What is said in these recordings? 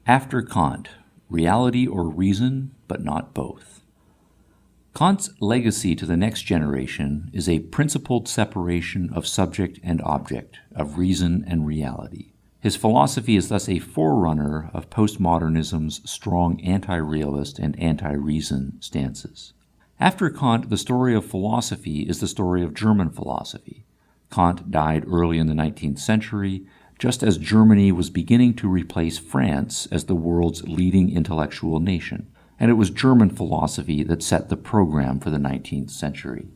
After Kant, reality or reason, but not both. Kant's legacy to the next generation is a principled separation of subject and object, of reason and reality. His philosophy is thus a forerunner of postmodernism's strong anti-realist and anti-reason stances. After Kant, the story of philosophy is the story of German philosophy. Kant died early in the 19th century, just as Germany was beginning to replace France as the world's leading intellectual nation, and it was German philosophy that set the program for the 19th century.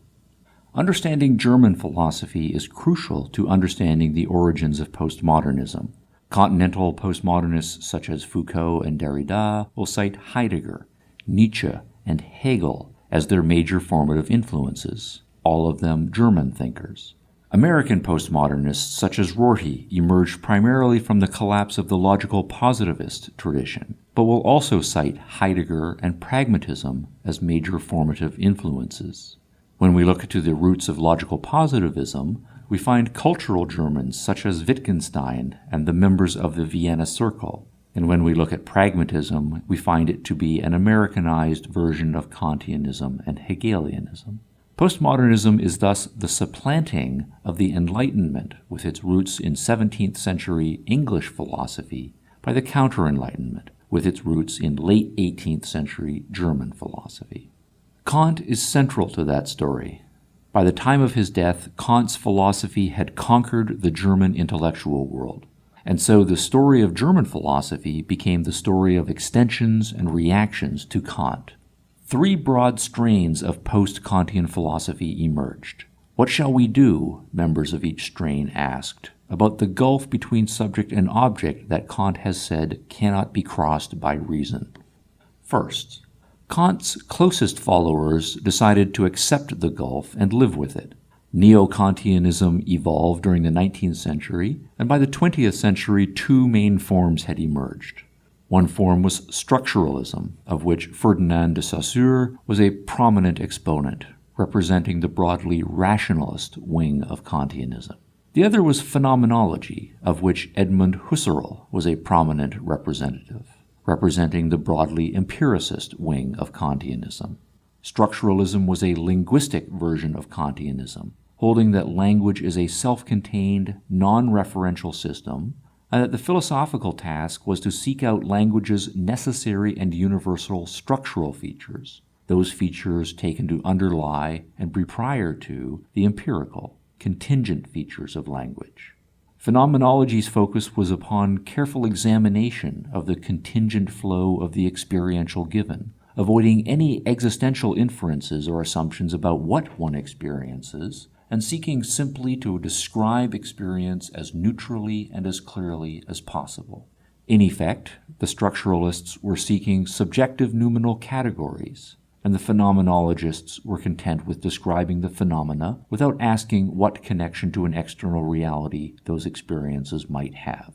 Understanding German philosophy is crucial to understanding the origins of postmodernism. Continental postmodernists such as Foucault and Derrida will cite Heidegger, Nietzsche, and Hegel as their major formative influences, all of them German thinkers. American postmodernists such as Rorty emerged primarily from the collapse of the logical positivist tradition, but will also cite Heidegger and pragmatism as major formative influences. When we look to the roots of logical positivism, we find cultural Germans such as Wittgenstein and the members of the Vienna Circle. And when we look at pragmatism, we find it to be an Americanized version of Kantianism and Hegelianism. Postmodernism is thus the supplanting of the Enlightenment with its roots in 17th century English philosophy by the Counter-Enlightenment with its roots in late 18th century German philosophy. Kant is central to that story. By the time of his death, Kant's philosophy had conquered the German intellectual world, and so the story of German philosophy became the story of extensions and reactions to Kant. Three broad strains of post-Kantian philosophy emerged. What shall we do, members of each strain asked, about the gulf between subject and object that Kant has said cannot be crossed by reason? First, Kant's closest followers decided to accept the gulf and live with it. Neo-Kantianism evolved during the 19th century, and by the 20th century, two main forms had emerged. One form was structuralism, of which Ferdinand de Saussure was a prominent exponent, representing the broadly rationalist wing of Kantianism. The other was phenomenology, of which Edmund Husserl was a prominent representative, representing the broadly empiricist wing of Kantianism. Structuralism was a linguistic version of Kantianism, holding that language is a self-contained, non-referential system, and that the philosophical task was to seek out language's necessary and universal structural features, those features taken to underlie and be prior to the empirical, contingent features of language. Phenomenology's focus was upon careful examination of the contingent flow of the experiential given, avoiding any existential inferences or assumptions about what one experiences, and seeking simply to describe experience as neutrally and as clearly as possible. In effect, the structuralists were seeking subjective noumenal categories, and the phenomenologists were content with describing the phenomena without asking what connection to an external reality those experiences might have.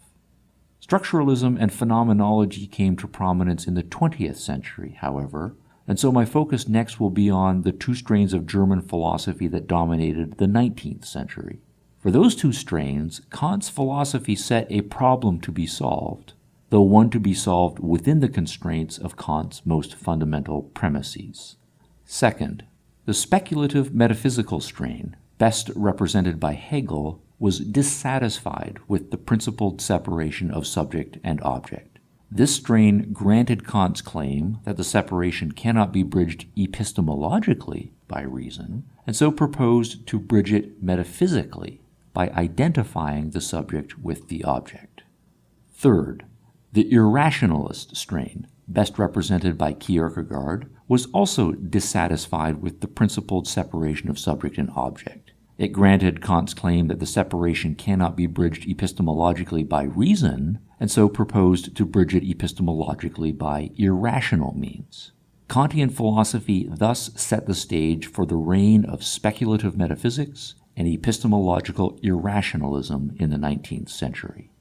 Structuralism and phenomenology came to prominence in the 20th century, however, and so my focus next will be on the two strains of German philosophy that dominated the 19th century. For those two strains, Kant's philosophy set a problem to be solved, though one to be solved within the constraints of Kant's most fundamental premises. Second, the speculative metaphysical strain, best represented by Hegel, was dissatisfied with the principled separation of subject and object. This strain granted Kant's claim that the separation cannot be bridged epistemologically by reason, and so proposed to bridge it metaphysically by identifying the subject with the object. Third, the irrationalist strain, best represented by Kierkegaard, was also dissatisfied with the principled separation of subject and object. It granted Kant's claim that the separation cannot be bridged epistemologically by reason, and so proposed to bridge it epistemologically by irrational means. Kantian philosophy thus set the stage for the reign of speculative metaphysics and epistemological irrationalism in the 19th century.